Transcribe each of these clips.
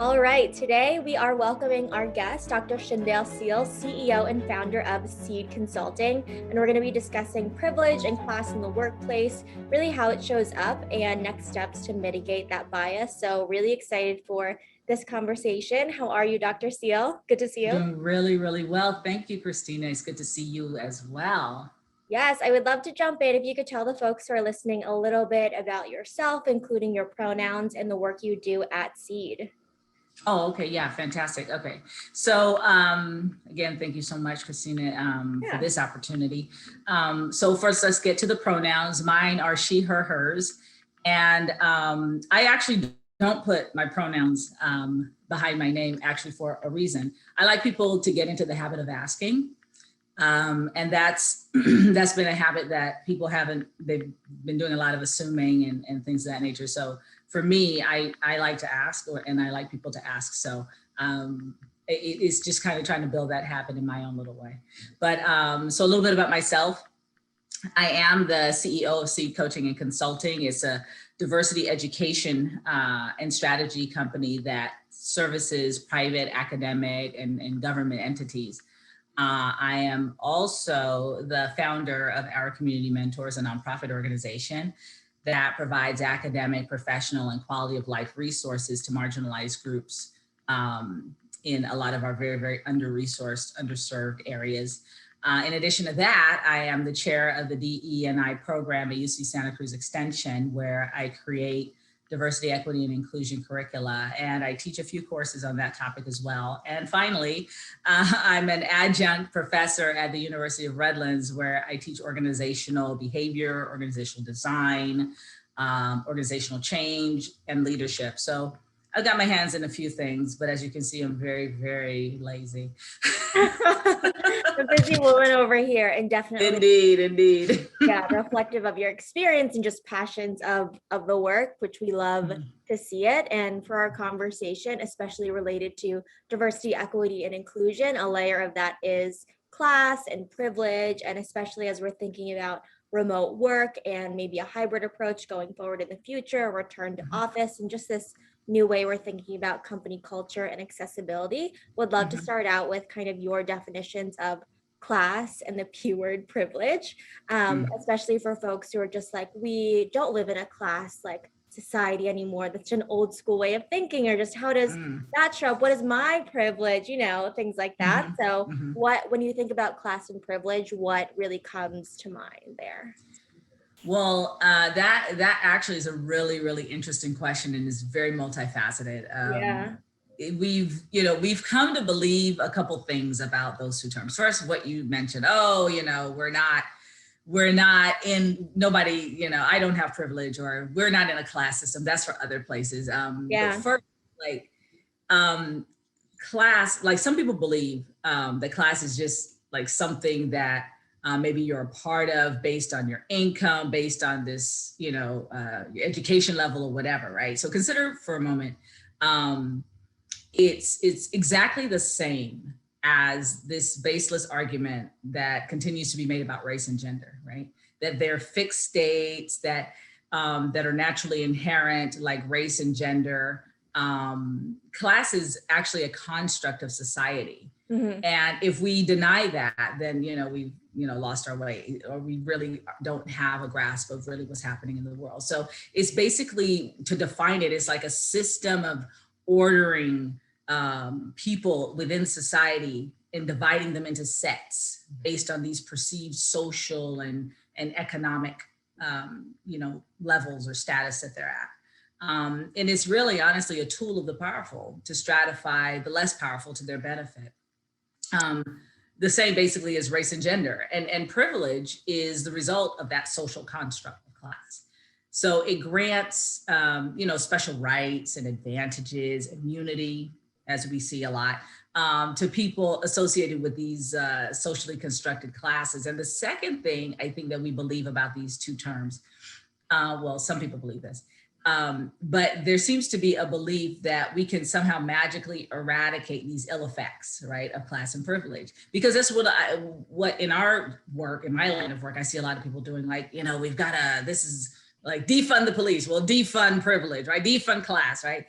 All right, today we are welcoming our guest, Dr. Shindale Seale, CEO and founder of SEADE Consulting, and we're going to be discussing privilege and class in the workplace, really how it shows up and next steps to mitigate that bias. So really excited for this conversation. How are you, Dr. Seale? Good to see you. Doing really, really well. Thank you, Christina. It's good to see you as well. Yes, I would love to jump in if you could tell the folks who are listening a little bit about yourself, including your pronouns and the work you do at SEADE. Oh, okay. Yeah, fantastic. Okay. So again, thank you so much, Christina, for this opportunity. So first, let's get to the pronouns. Mine are she, her, hers. And I actually don't put my pronouns behind my name actually for a reason. I like people to get into the habit of asking. And that's that's been a habit that people they've been doing a lot of assuming and things of that nature. So for me, I like to ask and I like people to ask. So it's just kind of trying to build that habit in my own little way. But so a little bit about myself. I am the CEO of SEADE Coaching and Consulting. It's a diversity education and strategy company that services private, academic, and government entities. I am also the founder of Our Community Mentors, a nonprofit organization that provides academic, professional, and quality of life resources to marginalized groups in a lot of our very, very under-resourced, underserved areas. In addition to that, I am the chair of the DE&I program at UC Santa Cruz Extension, where I create diversity, equity, and inclusion curricula. And I teach a few courses on that topic as well. And finally, I'm an adjunct professor at the University of Redlands, where I teach organizational behavior, organizational design, organizational change, and leadership. So I've got my hands in a few things, but as you can see, I'm very, very lazy. A busy woman over here, and definitely indeed yeah, reflective of your experience and just passions of the work, which we love to see it. And for our conversation, especially related to diversity, equity, and inclusion, a layer of that is class and privilege, and especially as we're thinking about remote work and maybe a hybrid approach going forward in the future, return to office, and just this new way we're thinking about company culture and accessibility. Would love to start out with kind of your definitions of class and the P word privilege, especially for folks who are just like, we don't live in a class like society anymore. That's an old school way of thinking, or just how does that show up? What is my privilege? You know, things like that. So when you think about class and privilege, what really comes to mind there? Well, that actually is a really, really interesting question and is very multifaceted. Yeah. We've come to believe a couple things about those two terms. First, what you mentioned, we're not in, nobody, I don't have privilege, or we're not in a class system. That's for other places. But first, class, like some people believe that class is just like something that maybe you're a part of based on your income, based on this, your education level or whatever, right? So consider for a moment, it's exactly the same as this baseless argument that continues to be made about race and gender, right? That they're fixed states that are naturally inherent, like race and gender. Class is actually a construct of society. And if we deny that, then, we've, lost our way, or we really don't have a grasp of really what's happening in the world. So it's basically, to define it, it's like a system of ordering people within society and dividing them into sets based on these perceived social and economic, levels or status that they're at. And it's really honestly a tool of the powerful to stratify the less powerful to their benefit. The same basically as race and gender, and privilege is the result of that social construct of class. So it grants, special rights and advantages, immunity, as we see a lot, to people associated with these socially constructed classes. And the second thing I think that we believe about these two terms, well, some people believe this, but there seems to be a belief that we can somehow magically eradicate these ill effects, right, of class and privilege. Because that's what in our work, in my line of work, I see a lot of people doing, like, we've got this is like defund the police, well, defund privilege, right? Defund class, right?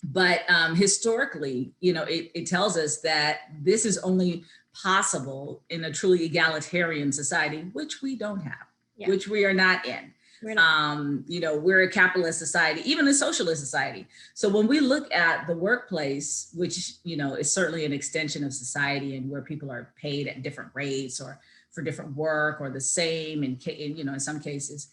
But historically, it tells us that this is only possible in a truly egalitarian society, which we don't have, which we are not in. We're a capitalist society, even a socialist society. So when we look at the workplace, which, is certainly an extension of society and where people are paid at different rates or for different work or the same in some cases,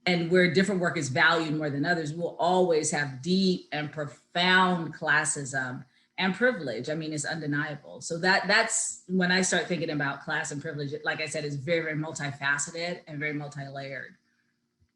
and where different work is valued more than others, we'll always have deep and profound classism and privilege. I mean, it's undeniable. So that's when I start thinking about class and privilege, like I said, is very, very multifaceted and very multi-layered.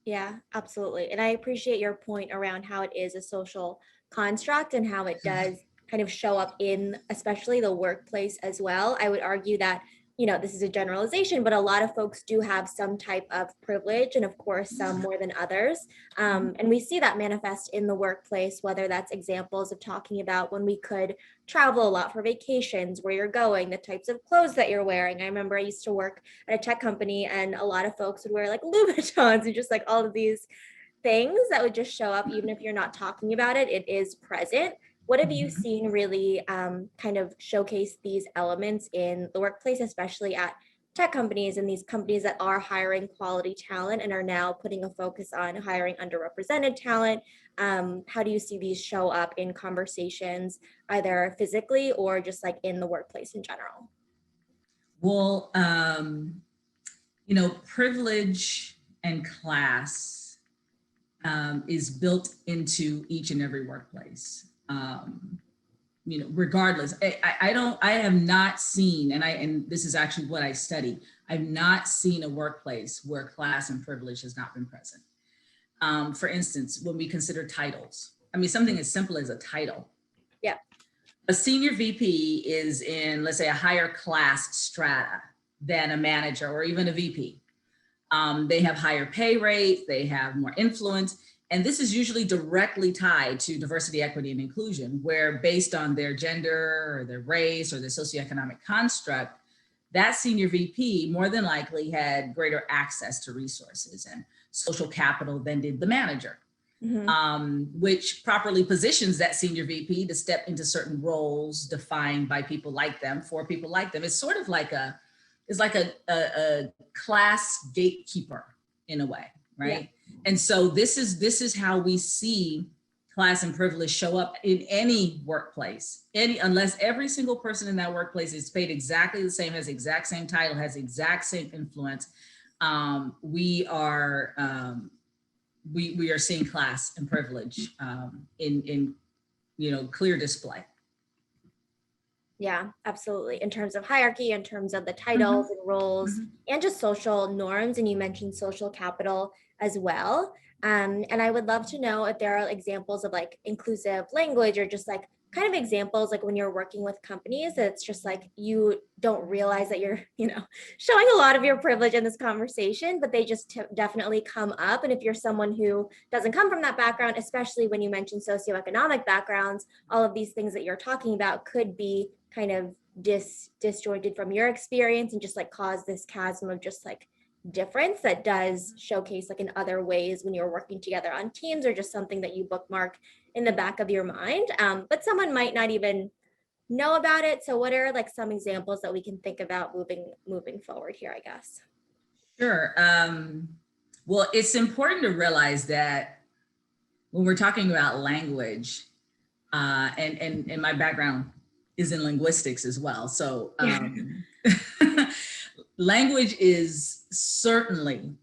Yeah, absolutely. And I appreciate your point around how it is a social construct and how it does kind of show up in especially the workplace as well. I would argue that, this is a generalization, but a lot of folks do have some type of privilege, and of course, some more than others. And we see that manifest in the workplace, whether that's examples of talking about when we could travel a lot for vacations, where you're going, the types of clothes that you're wearing. I remember I used to work at a tech company, and a lot of folks would wear like Louboutins and just like all of these things that would just show up, even if you're not talking about it, it is present. What have you seen really kind of showcase these elements in the workplace, especially at tech companies and these companies that are hiring quality talent and are now putting a focus on hiring underrepresented talent? How do you see these show up in conversations, either physically or just like in the workplace in general? Well, privilege and class is built into each and every workplace. Regardless, I have not seen, and this is actually what I study, I've not seen a workplace where class and privilege has not been present. For instance, when we consider titles, something as simple as a title. Yeah. A senior VP is in, let's say, a higher class strata than a manager or even a VP. They have higher pay rates, they have more influence. And this is usually directly tied to diversity, equity, and inclusion, where based on their gender or their race or their socioeconomic construct, that senior VP more than likely had greater access to resources and social capital than did the manager, which properly positions that senior VP to step into certain roles defined by people like them, for people like them. It's sort of like a class gatekeeper in a way, right? Yeah. And so this is how we see class and privilege show up in any workplace, unless every single person in that workplace is paid exactly the same, has the exact same title, has the exact same influence. We are seeing class and privilege in clear display. Yeah, absolutely. In terms of hierarchy, in terms of the titles and roles and just social norms. And you mentioned social capital as well. And I would love to know if there are examples of like inclusive language or just like kind of examples like when you're working with companies, it's just like you don't realize that you're, showing a lot of your privilege in this conversation, but they just definitely come up. And if you're someone who doesn't come from that background, especially when you mention socioeconomic backgrounds, all of these things that you're talking about could be kind of disjointed from your experience and just like cause this chasm of just like difference that does showcase like in other ways when you're working together on teams or just something that you bookmark in the back of your mind. But someone might not even know about it. So what are like some examples that we can think about moving forward here, I guess? Sure. Well, it's important to realize that when we're talking about language, and my background is in linguistics as well. So language is certainly,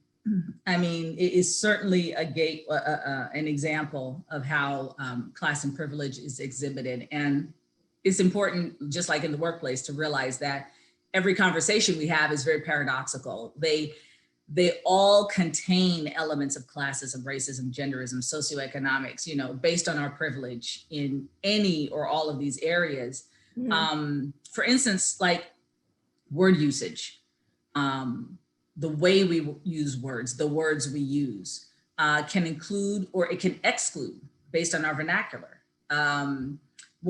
it is certainly an example of how class and privilege is exhibited. And it's important, just like in the workplace, to realize that every conversation we have is very paradoxical. They all contain elements of classism, racism, genderism, socioeconomics, based on our privilege in any or all of these areas. For instance, like word usage, the way we use words, the words we use can include or it can exclude based on our vernacular. When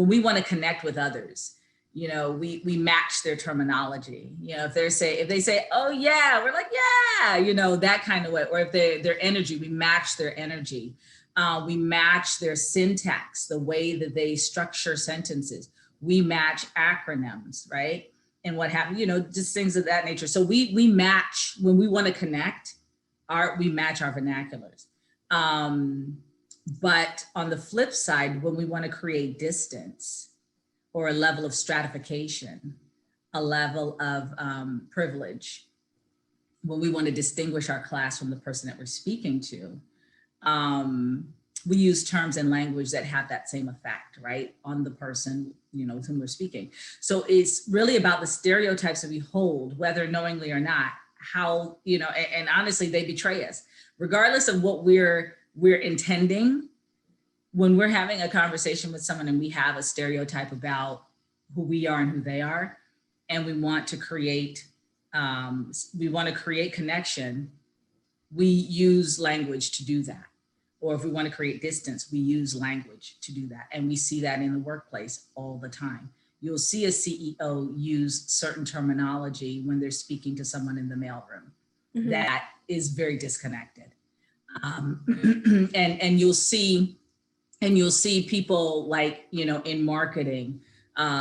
we want to connect with others, we match their terminology. If they say, oh yeah, we're like, yeah, that kind of way. Or if their energy, we match their energy. We match their syntax, the way that they structure sentences. We match acronyms, right? And what have you know, just things of that nature. So we match when we want to connect. We match our vernaculars. But on the flip side, when we want to create distance or a level of stratification, a level of privilege, when we want to distinguish our class from the person that we're speaking to, we use terms and language that have that same effect, right, on the person, you know, with whom we're speaking. So it's really about the stereotypes that we hold, whether knowingly or not, how, you know, and honestly, they betray us, regardless of what we're intending. When we're having a conversation with someone and we have a stereotype about who we are and who they are, and we want to create connection, we use language to do that. Or if we want to create distance, we use language to do that. And we see that in the workplace all the time. You'll see a CEO use certain terminology when they're speaking to someone in the mailroom that is very disconnected. And you'll see people like, you know, in marketing,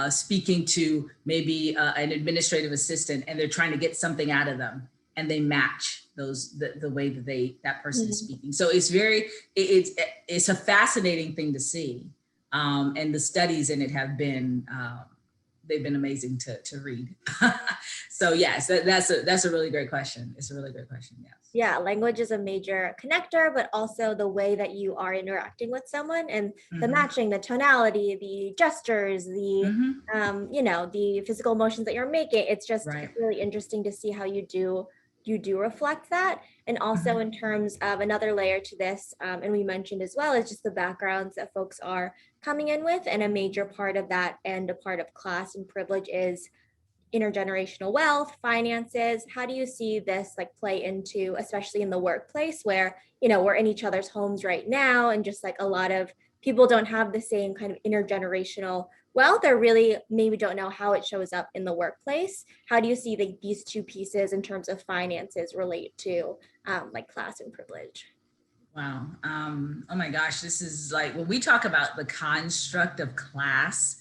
speaking to maybe an administrative assistant, and they're trying to get something out of them, and they match the way that that person is speaking. So it's a fascinating thing to see, and the studies in it have been they've been amazing to read. So yes, that's a really great question. It's a really great question. Yes. Yeah, language is a major connector, but also the way that you are interacting with someone and the matching, the tonality, the gestures, the you know, the physical motions that you're making. It's just really interesting to see how you do reflect that. And also in terms of another layer to this, and we mentioned as well, is just the backgrounds that folks are coming in with. And a major part of that and a part of class and privilege is intergenerational wealth, finances. How do you see this like play into, especially in the workplace where, you know, we're in each other's homes right now, and just like a lot of people don't have the same kind of intergenerational wealth, or really maybe don't know how it shows up in the workplace. How do you see these two pieces in terms of finances relate to like class and privilege? Wow. Oh my gosh, this is like, when we talk about the construct of class,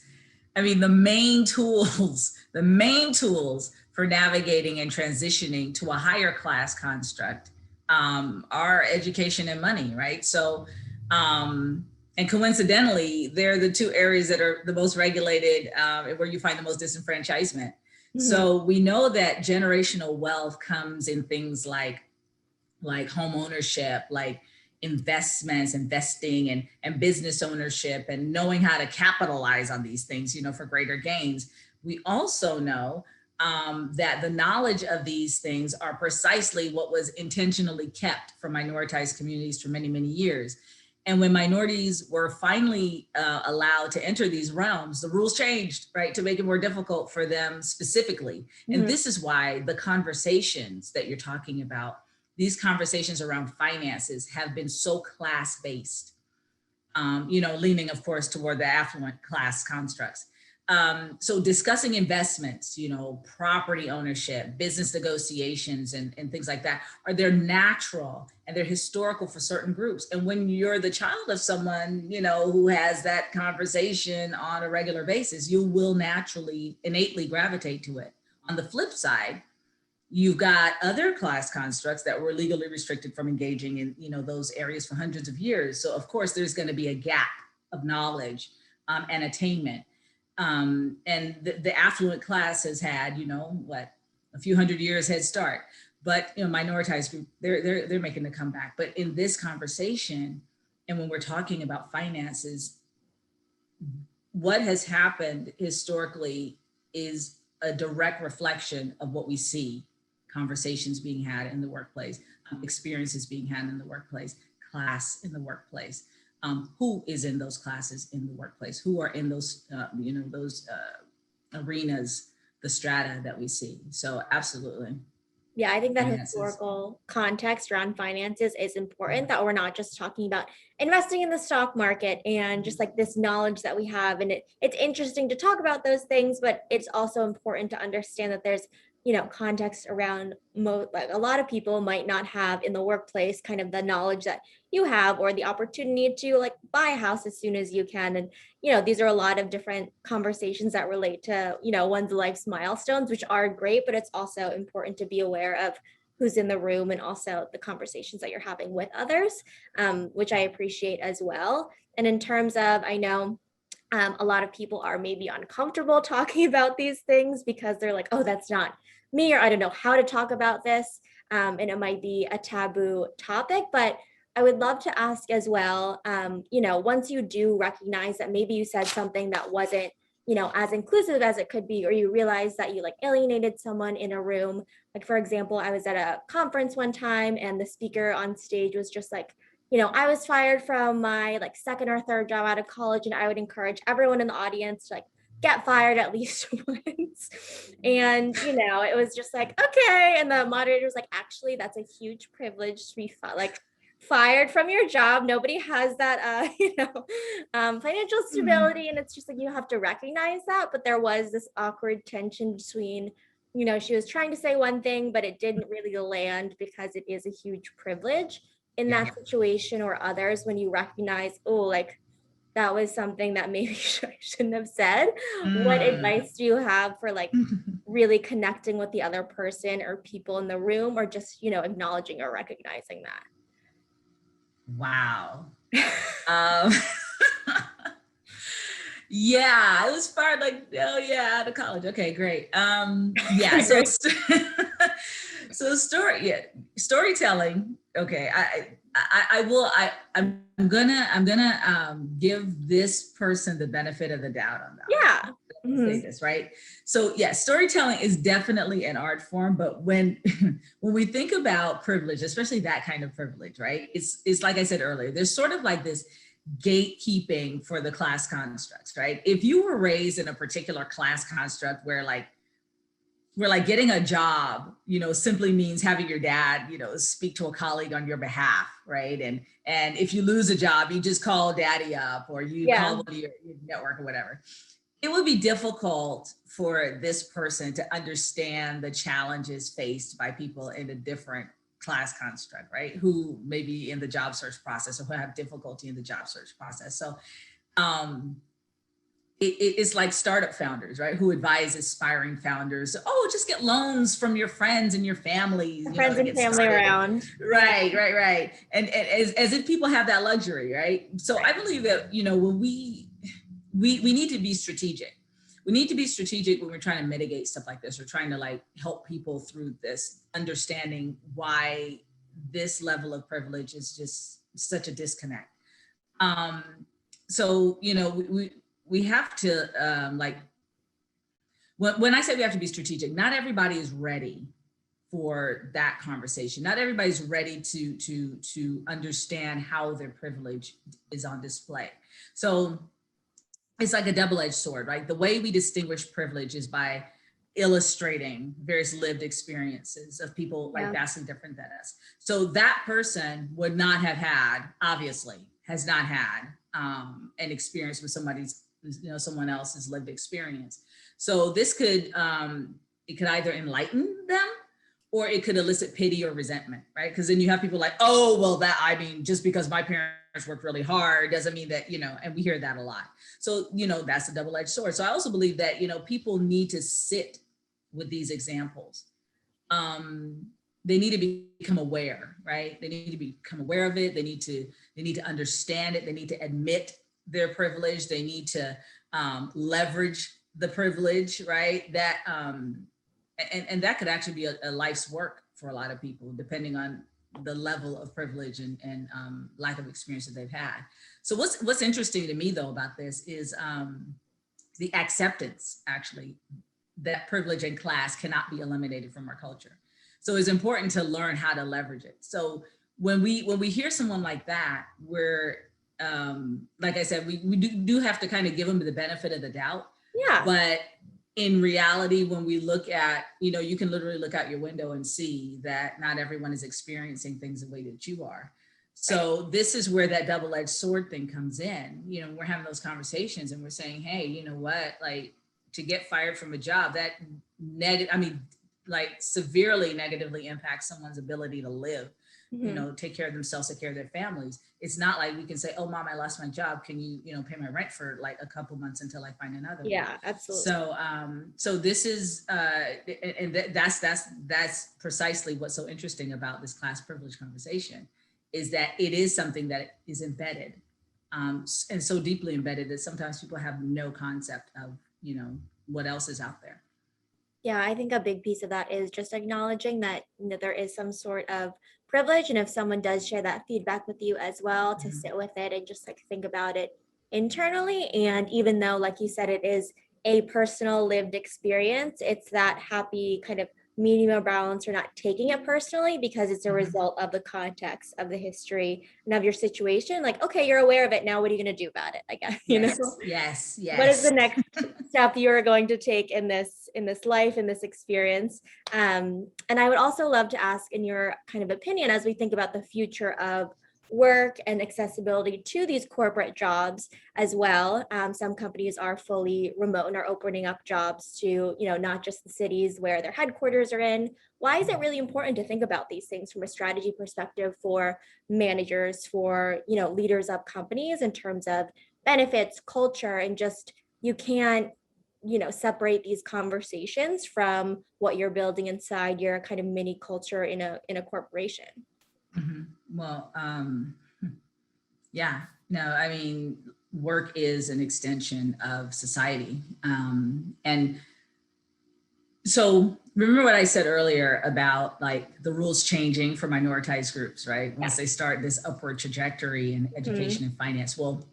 I mean, the main tools for navigating and transitioning to a higher class construct are education and money, right? So, and coincidentally, they're the two areas that are the most regulated, where you find the most disenfranchisement. So we know that generational wealth comes in things like home ownership, like investments, investing, and business ownership, and knowing how to capitalize on these things, you know, for greater gains. We also know that the knowledge of these things are precisely what was intentionally kept from minoritized communities for many, many years. And when minorities were finally allowed to enter these realms, the rules changed, right, to make it more difficult for them specifically. And this is why the conversations that you're talking about, these conversations around finances, have been so class-based, you know, leaning, of course, toward the affluent class constructs. So discussing investments, you know, property ownership, business negotiations, and things like that, they're natural and they're historical for certain groups. And when you're the child of someone, you know, who has that conversation on a regular basis, you will naturally, innately gravitate to it. On the flip side, you've got other class constructs that were legally restricted from engaging in, you know, those areas for hundreds of years. So of course, there's going to be a gap of knowledge and attainment. And the affluent class has had, you know, what, a few hundred years head start. But, you know, minoritized group, they're making the comeback. But in this conversation, and when we're talking about finances, what has happened historically is a direct reflection of what we see: conversations being had in the workplace, experiences being had in the workplace, class in the workplace, who is in those classes in the workplace, who are in those, you know, those arenas, the strata that we see. So absolutely. Yeah, I think that historical context around finances is important, that we're not just talking about investing in the stock market and just like this knowledge that we have. And it's interesting to talk about those things, but it's also important to understand that there's context around like a lot of people might not have in the workplace kind of the knowledge that you have, or the opportunity to like buy a house as soon as you can. And these are a lot of different conversations that relate to one's life's milestones, which are great, but it's also important to be aware of who's in the room and also the conversations that you're having with others, which I appreciate as well. And in terms of, I know a lot of people are maybe uncomfortable talking about these things because they're like, oh, that's not me, or I don't know how to talk about this. And it might be a taboo topic, but I would love to ask as well, once you do recognize that maybe you said something that wasn't, as inclusive as it could be, or you realize that you like alienated someone in a room. Like, for example, I was at a conference one time and the speaker on stage was just like, I was fired from my like second or third job out of college, and I would encourage everyone in the audience to like get fired at least once. And, it was just like, okay. And the moderator was like, actually, that's a huge privilege to be fired from your job. Nobody has that, financial stability. And it's just like, you have to recognize that. But there was this awkward tension between, she was trying to say one thing, but it didn't really land because it is a huge privilege in that situation or others, when you recognize, oh, like that was something that maybe I shouldn't have said. What advice do you have for like really connecting with the other person or people in the room, or just, acknowledging or recognizing that? Wow. Yeah, I was fired like, oh yeah, out of college. Okay, great. Yeah, so storytelling. Okay, I'm gonna give this person the benefit of the doubt on that. Yeah. Say this, right? So yeah, storytelling is definitely an art form, but when we think about privilege, especially that kind of privilege, right? It's like I said earlier, there's sort of like this gatekeeping for the class constructs, right? If you were raised in a particular class construct where like getting a job, simply means having your dad, speak to a colleague on your behalf, right? And if you lose a job, you just call daddy up, or you call one of your network or whatever. It would be difficult for this person to understand the challenges faced by people in a different class construct, right? Who may be in the job search process or who have difficulty in the job search process. So it's like startup founders, right? Who advise aspiring founders, oh, just get loans from your friends and your family. Friends and family around. Right. And as if people have that luxury, right? So I believe that, when we need to be strategic. We need to be strategic when we're trying to mitigate stuff like this, or trying to like help people through this, understanding why this level of privilege is just such a disconnect. So, we have to like, when I say we have to be strategic, not everybody is ready for that conversation. Not everybody's ready to understand how their privilege is on display. So it's like a double-edged sword, right? The way we distinguish privilege is by illustrating various lived experiences of people like vastly different than us. So that person would not have had, obviously, has not had an experience with someone else's lived experience. So this could, it could either enlighten them, or it could elicit pity or resentment, right? Because then you have people like, oh, well, just because my parents worked really hard doesn't mean that, and we hear that a lot. So, that's a double-edged sword. So I also believe that, people need to sit with these examples. They need to become aware, right? They need to become aware of it. They need to understand it. They need to admit their privilege. They need to leverage the privilege, right? That, and that could actually be a life's work for a lot of people, depending on the level of privilege and lack of experience that they've had. So what's interesting to me though about this is the acceptance, actually, that privilege and class cannot be eliminated from our culture. So it's important to learn how to leverage it. So when we hear someone like that, we're like I said, we do have to kind of give them the benefit of the doubt. Yeah. But in reality, when we look at, you can literally look out your window and see that not everyone is experiencing things the way that you are. So this is where that double-edged sword thing comes in. We're having those conversations and we're saying, hey, you know what, like, to get fired from a job, that like severely negatively impact someone's ability to live, you Mhm. know, take care of themselves, take care of their families. It's not like we can say, oh, mom, I lost my job. Can you, you know, pay my rent for like a couple months until I find another one? Yeah, absolutely. So, so this is, and that's precisely what's so interesting about this class privilege conversation, is that it is something that is embedded, and so deeply embedded that sometimes people have no concept of, you know, what else is out there. Yeah, I think a big piece of that is just acknowledging that, there is some sort of privilege. And if someone does share that feedback with you as well, to sit with it and just like think about it internally. And even though, like you said, it is a personal lived experience, it's that happy kind of medium of balance or not taking it personally because it's a result of the context of the history and of your situation. Like, okay, you're aware of it. Now, what are you going to do about it? I guess, Yes, yes, yes. What is the next step you're going to take in this life, in this experience? And I would also love to ask, in your kind of opinion, as we think about the future of work and accessibility to these corporate jobs as well. Some companies are fully remote and are opening up jobs to, not just the cities where their headquarters are in. Why is it really important to think about these things from a strategy perspective for managers, for, leaders of companies in terms of benefits, culture, and just, you can't, separate these conversations from what you're building inside your kind of mini culture in a corporation. Well, yeah, no, I mean, work is an extension of society. And so remember what I said earlier about like the rules changing for minoritized groups, right? Once they start this upward trajectory in education and finance. Well,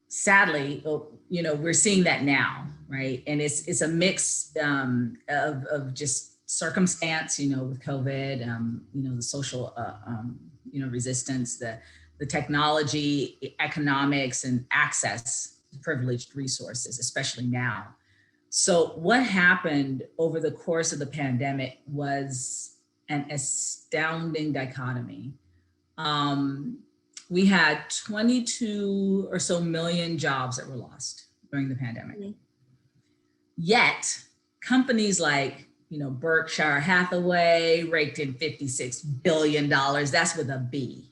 sadly, we're seeing that now, right? And it's a mix of just circumstance, with COVID, the social, resistance, the technology, economics, and access to privileged resources, especially now. So what happened over the course of the pandemic was an astounding dichotomy. We had 22 or so million jobs that were lost during the pandemic. Yet companies like, Berkshire Hathaway raked in $56 billion. That's with a B.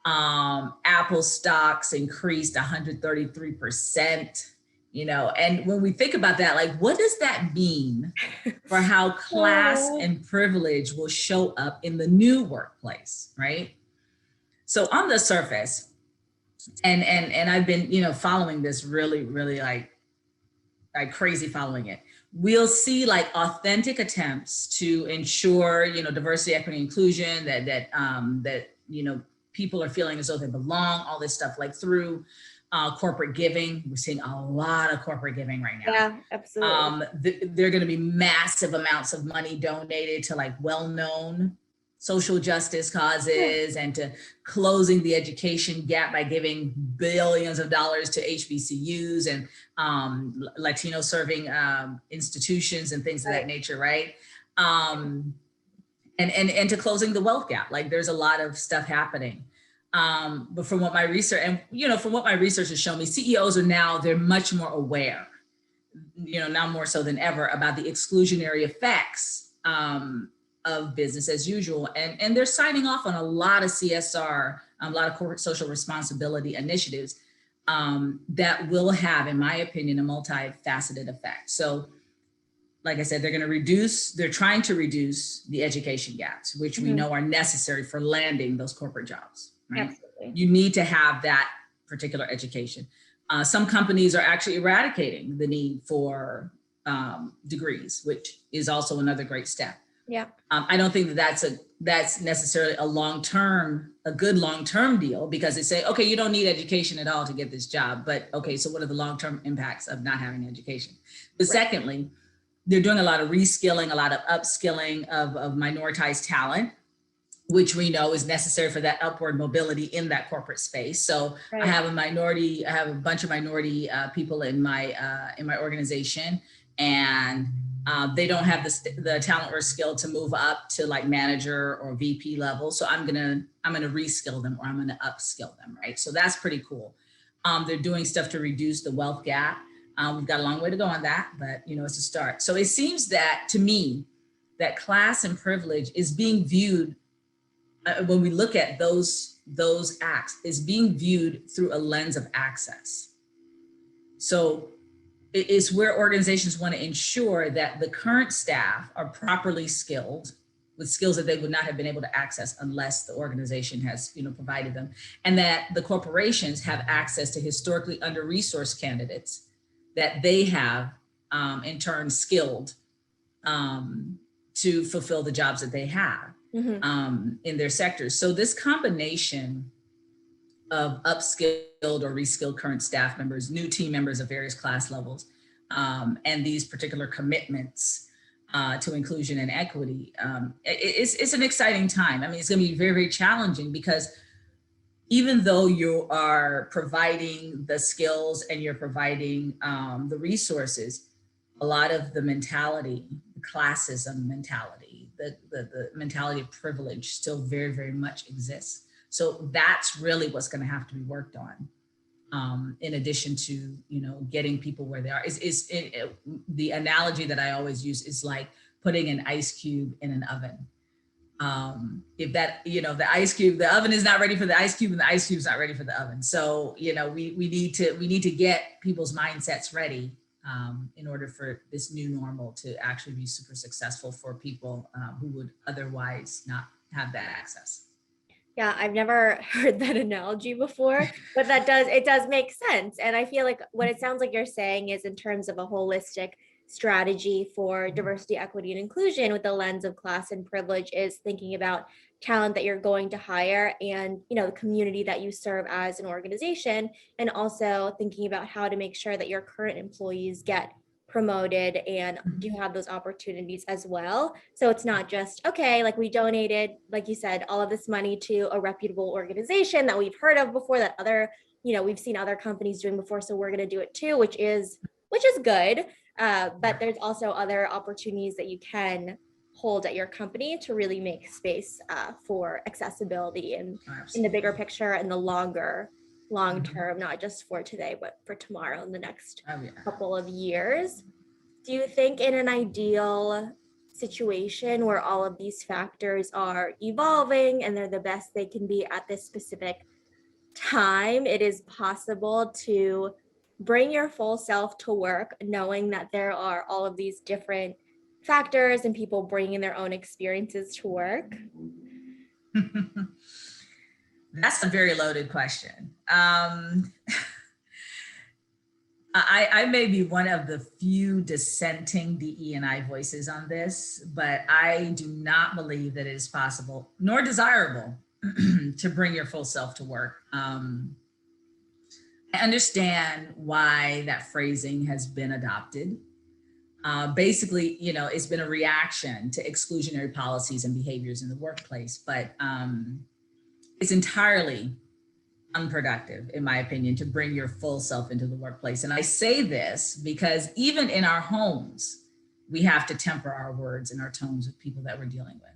Apple stocks increased 133%, and when we think about that, like, what does that mean for how class and privilege will show up in the new workplace, right? So on the surface, and I've been, following this really, really like crazy following it. We'll see like authentic attempts to ensure, diversity, equity, inclusion, that people are feeling as though they belong, all this stuff, like through corporate giving. We're seeing a lot of corporate giving right now. Yeah, absolutely. There are going to be massive amounts of money donated to like well-known social justice causes and to closing the education gap by giving billions of dollars to HBCUs and Latino serving institutions and things of that nature, right? And to closing the wealth gap. Like, there's a lot of stuff happening. But from what my research has shown me, CEOs are now, they're much more aware, now more so than ever, about the exclusionary effects of business as usual. And they're signing off on a lot of CSR, a lot of corporate social responsibility initiatives that will have, in my opinion, a multifaceted effect. So like I said, they're trying to reduce the education gaps, which we know are necessary for landing those corporate jobs, right? Absolutely. You need to have that particular education. Some companies are actually eradicating the need for degrees, which is also another great step. Yeah. I don't think that's necessarily a good long-term deal, because they say, okay, you don't need education at all to get this job. But okay, so what are the long-term impacts of not having education? But secondly, they're doing a lot of reskilling, a lot of upskilling of minoritized talent, which we know is necessary for that upward mobility in that corporate space. So I have a bunch of minority people in my organization, and they don't have the talent or skill to move up to like manager or VP level. So I'm gonna reskill them, or I'm gonna upskill them, right? So that's pretty cool. They're doing stuff to reduce the wealth gap. We've got a long way to go on that, but it's a start. So it seems that to me that class and privilege is being viewed when we look at those acts is being viewed through a lens of access. So it's where organizations want to ensure that the current staff are properly skilled with skills that they would not have been able to access unless the organization has provided them, and that the corporations have access to historically under-resourced candidates that they have in turn skilled to fulfill the jobs that they have in their sectors. So this combination of upskilled or reskilled current staff members, new team members of various class levels, and these particular commitments to inclusion and equity, it's an exciting time. I mean, it's going to be very, very challenging because even though you are providing the skills and you're providing the resources, a lot of the mentality, the classism mentality, the mentality of privilege still very, very much exists. So that's really what's going to have to be worked on. In addition to, getting people where they are. The analogy that I always use is like putting an ice cube in an oven. If that, the ice cube, the oven is not ready for the ice cube and the ice cube is not ready for the oven. So, we need to get people's mindsets ready in order for this new normal to actually be super successful for people who would otherwise not have that access. Yeah, I've never heard that analogy before, but it does make sense. And I feel like what it sounds like you're saying is in terms of a holistic strategy for diversity, equity, and inclusion with the lens of class and privilege is thinking about talent that you're going to hire and, the community that you serve as an organization, and also thinking about how to make sure that your current employees get promoted and do have those opportunities as well. So it's not just, okay, like we donated, like you said, all of this money to a reputable organization that we've heard of before, that we've seen other companies doing before, so we're going to do it too, which is good. But there's also other opportunities that you can hold at your company to really make space for accessibility and in the bigger picture and the long term, not just for today, but for tomorrow and the next couple of years. Do you think in an ideal situation where all of these factors are evolving and they're the best they can be at this specific time, it is possible to bring your full self to work, knowing that there are all of these different factors and people bringing their own experiences to work? That's a very loaded question. I may be one of the few dissenting DE&I voices on this, but I do not believe that it is possible nor desirable to bring your full self to work. I understand why that phrasing has been adopted. Basically, it's been a reaction to exclusionary policies and behaviors in the workplace, but it's entirely unproductive, in my opinion, to bring your full self into the workplace. And I say this because even in our homes, we have to temper our words and our tones with people that we're dealing with.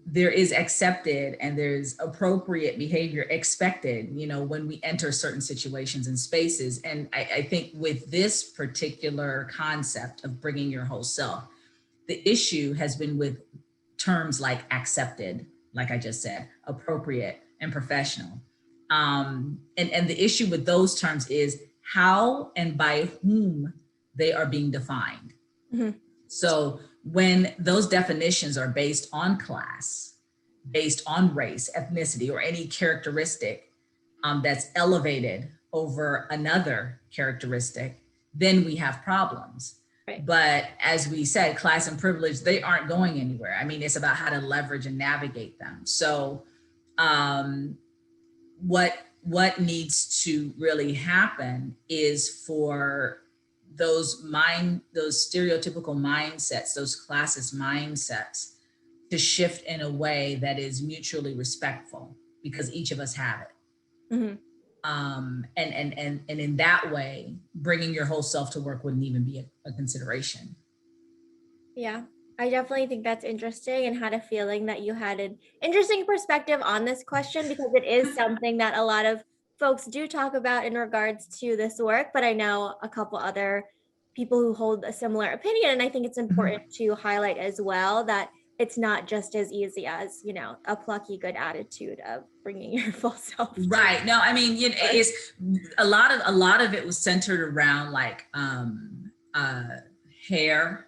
There is accepted and there's appropriate behavior expected, when we enter certain situations and spaces. And I think with this particular concept of bringing your whole self, the issue has been with terms like accepted, like I just said, appropriate, and professional. And the issue with those terms is how and by whom they are being defined. Mm-hmm. So when those definitions are based on class, based on race, ethnicity, or any characteristic that's elevated over another characteristic, then we have problems. Right. But as we said, class and privilege, they aren't going anywhere. I mean, it's about how to leverage and navigate them. So what needs to really happen is for those stereotypical mindsets, those classist mindsets, to shift in a way that is mutually respectful, because each of us have it. Mm-hmm. And in that way, bringing your whole self to work wouldn't even be a consideration. Yeah, I definitely think that's interesting, and had a feeling that you had an interesting perspective on this question, because it is something that a lot of folks do talk about in regards to this work, but I know a couple other people who hold a similar opinion. And I think it's important to highlight as well that it's not just as easy as, a plucky good attitude of bringing your full self. Right. No, I mean, it's a lot of it was centered around like hair,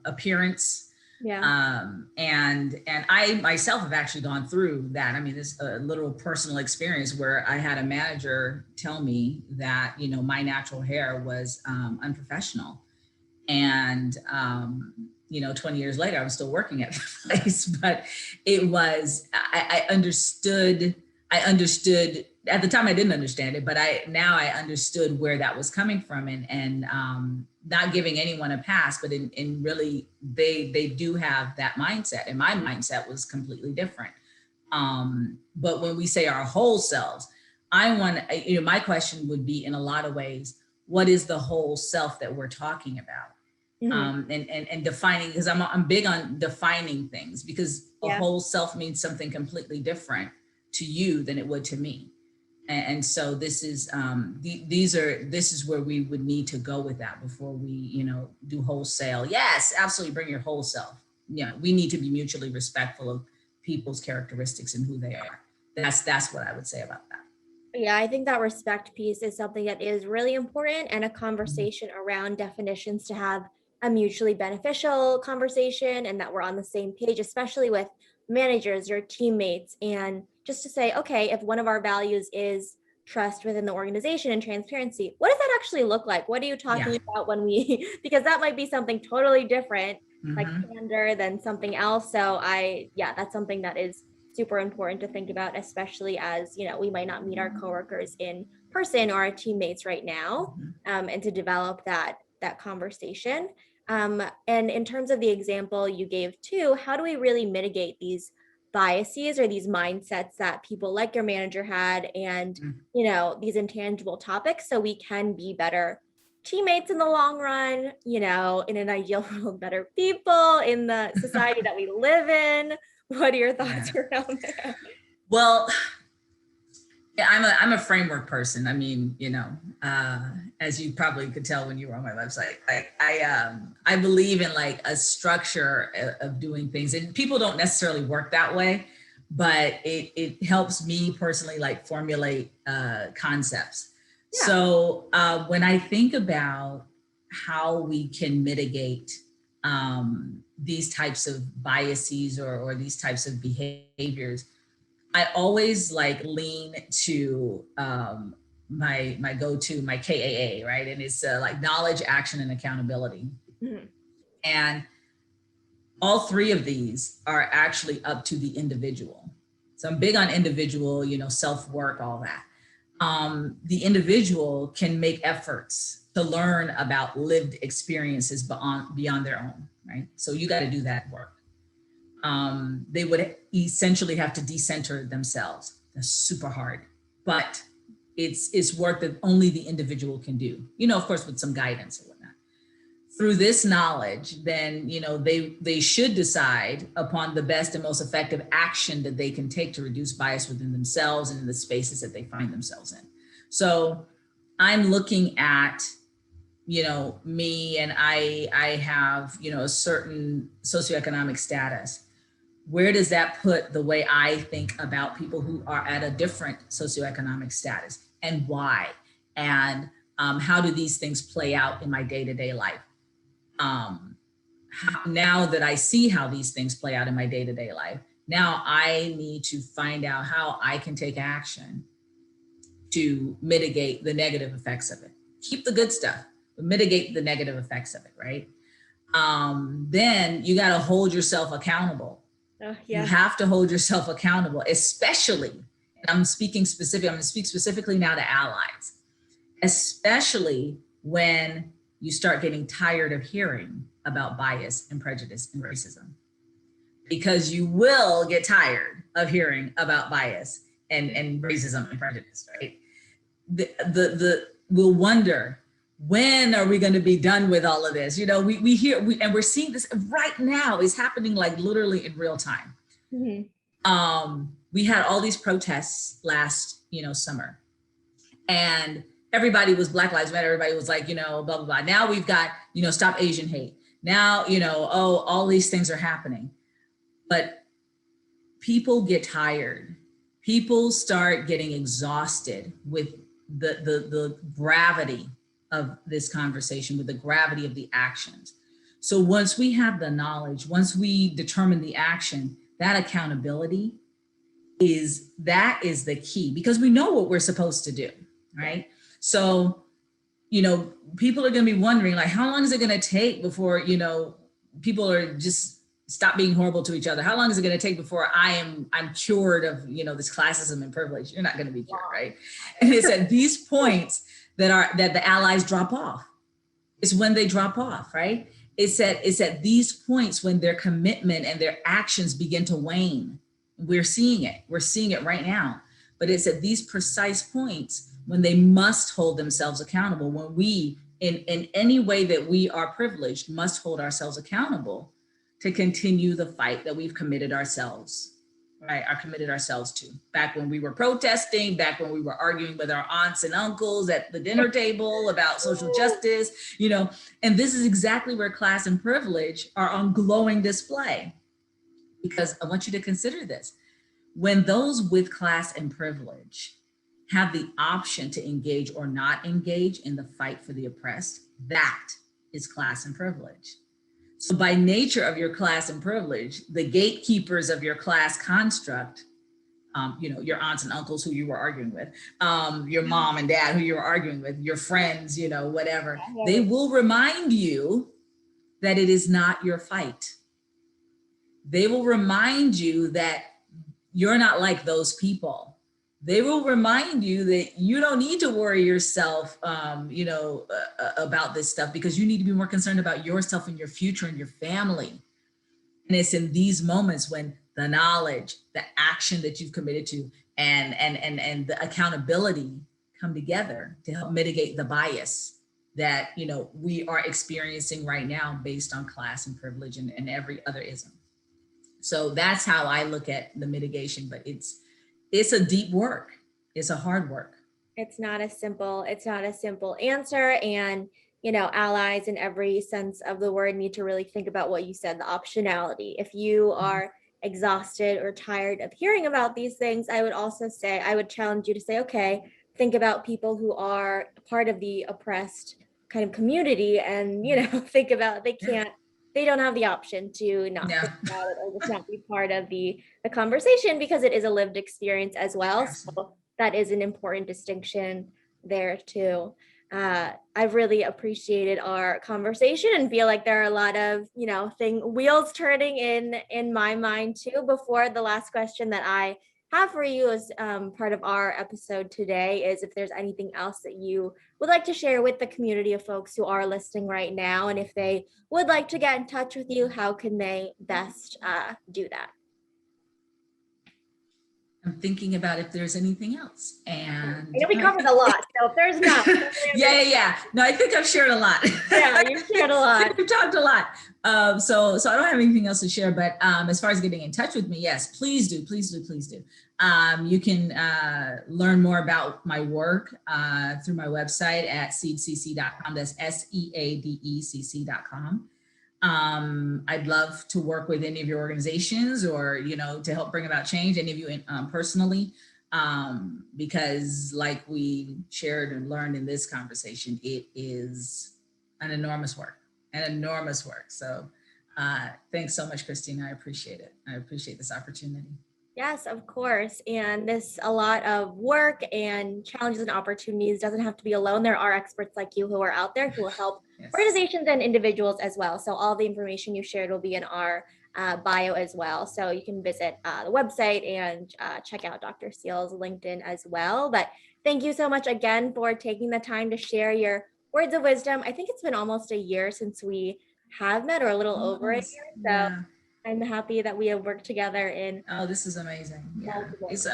appearance. Yeah. And I myself have actually gone through that. I mean, this a literal personal experience where I had a manager tell me that, my natural hair was unprofessional. And 20 years later, I was still working at the place, but it was, I understood at the time. I didn't understand it, but now I understood where that was coming from, and not giving anyone a pass, but in really, they do have that mindset, and my mindset was completely different. But when we say our whole selves, my question would be, in a lot of ways, what is the whole self that we're talking about? And defining, because I'm big on defining things, because a whole self means something completely different to you than it would to me. And so this is this is where we would need to go with that before we, do wholesale. Yes, absolutely, bring your whole self. We need to be mutually respectful of people's characteristics and who they are. That's what I would say about that. Yeah, I think that respect piece is something that is really important, and a conversation around definitions to have a mutually beneficial conversation, and that we're on the same page, especially with managers, your teammates, and just to say, okay, if one of our values is trust within the organization and transparency, what does that actually look like? What are you talking about when we, because that might be something totally different, like candor, than something else. So that's something that is super important to think about, especially as, we might not meet our coworkers in person or our teammates right now, and to develop that conversation. And in terms of the example you gave too, how do we really mitigate these biases or these mindsets that people like your manager had, and, these intangible topics, so we can be better teammates in the long run, in an ideal world, better people in the society that we live in? What are your thoughts around that? Well, I'm a framework person. I mean, as you probably could tell when you were on my website, I believe in like a structure of doing things, and people don't necessarily work that way, but it helps me personally like formulate concepts. Yeah. So when I think about how we can mitigate these types of biases or these types of behaviors, I always like lean to my go-to, my KAA, right? And it's like knowledge, action, and accountability. And all three of these are actually up to the individual. So I'm big on individual, self-work, all that. The individual can make efforts to learn about lived experiences beyond their own, right? So you got to do that work. They would essentially have to decenter themselves. That's super hard, but it's work that only the individual can do, of course, with some guidance and whatnot. Through this knowledge, then, they should decide upon the best and most effective action that they can take to reduce bias within themselves and in the spaces that they find themselves in. So I'm looking at, me, and I have, a certain socioeconomic status. Where does that put the way I think about people who are at a different socioeconomic status, and why? And how do these things play out in my day-to-day life? Now that I see how these things play out in my day-to-day life, now I need to find out how I can take action to mitigate the negative effects of it. Keep the good stuff, but mitigate the negative effects of it, right? Then you got to hold yourself accountable. You have to hold yourself accountable, especially, and I'm going to speak specifically now to allies, especially when you start getting tired of hearing about bias and prejudice and racism, because you will get tired of hearing about bias and racism and prejudice, right? We'll wonder, when are we going to be done with all of this? We hear, and we're seeing this right now. Is happening like literally in real time. We had all these protests last, summer, And everybody was Black Lives Matter. Everybody was like, blah, blah, blah. Now we've got, stop Asian hate. Now, oh, all these things are happening. But people get tired. People start getting exhausted with the gravity of this conversation, with the gravity of the actions. So once we have the knowledge, once we determine the action, that accountability is the key, because we know what we're supposed to do, right? So, people are going to be wondering, like, how long is it going to take before, people are just stop being horrible to each other? How long is it going to take before I'm cured of, this classism and privilege? You're not going to be cured, right? And it's at these points that the allies drop off. It's when they drop off, right? It's at these points when their commitment and their actions begin to wane. We're seeing it. We're seeing it right now. But it's at these precise points when they must hold themselves accountable, when we, in any way that we are privileged, must hold ourselves accountable to continue the fight that we've committed ourselves, right? Committed ourselves to. Back when we were protesting, back when we were arguing with our aunts and uncles at the dinner table about social justice, and this is exactly where class and privilege are on glowing display. Because I want you to consider this. When those with class and privilege have the option to engage or not engage in the fight for the oppressed, that is class and privilege. So by nature of your class and privilege, the gatekeepers of your class construct, your aunts and uncles who you were arguing with, your mom and dad who you were arguing with, your friends, whatever, they will remind you that it is not your fight. They will remind you that you're not like those people. They will remind you that you don't need to worry yourself, about this stuff, because you need to be more concerned about yourself and your future and your family. And it's in these moments when the knowledge, the action that you've committed to, and the accountability come together to help mitigate the bias that, we are experiencing right now based on class and privilege and every other ism. So that's how I look at the mitigation, but it's a deep work. It's a hard work. It's not a simple answer. And, allies in every sense of the word need to really think about what you said, the optionality. If you are exhausted or tired of hearing about these things, I would challenge you to say, okay, think about people who are part of the oppressed kind of community, and, think about they don't have the option to not think about it or just not be part of the conversation, because it is a lived experience as well. So that is an important distinction there too. I've really appreciated our conversation and feel like there are a lot of, wheels turning in my mind too. Before the last question that I have for you as part of our episode today is if there's anything else that you would like to share with the community of folks who are listening right now, and if they would like to get in touch with you, how can they best do that? I'm thinking about if there's anything else. And I know we covered a lot, so if there's not. Yeah. No, I think I've shared a lot. Yeah, you've shared a lot. We've talked a lot. So I don't have anything else to share, but as far as getting in touch with me, yes, please do. You can learn more about my work through my website at seedecc.com. That's SEADECC.com. I'd love to work with any of your organizations or, to help bring about change, any of you personally, because like we shared and learned in this conversation, it is an enormous work. So thanks so much, Christina. I appreciate it. I appreciate this opportunity. Yes, of course. And a lot of work and challenges and opportunities doesn't have to be alone. There are experts like you who are out there who will help organizations and individuals as well. So all the information you shared will be in our bio as well. So you can visit the website and check out Dr. Seale's LinkedIn as well. But thank you so much again for taking the time to share your words of wisdom. I think it's been almost a year since we have met, or a little over a year. So yeah. I'm happy that we have worked together in. Oh, this is amazing. Yeah. It's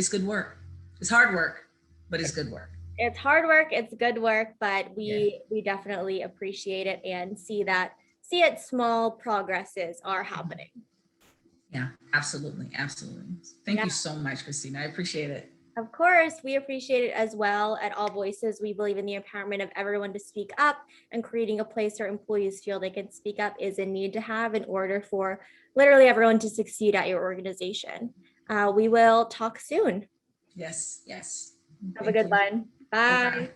good work. It's hard work, but it's good work. It's hard work. It's good work, but we definitely appreciate it and see it small progresses are happening. Yeah, absolutely. Thank you so much, Christina. I appreciate it. Of course, we appreciate it as well. At AllVoices, we believe in the empowerment of everyone to speak up, and creating a place where employees feel they can speak up is a need to have in order for literally everyone to succeed at your organization. We will talk soon. Yes, yes. Have a Thank good you. one. Bye. Bye-bye.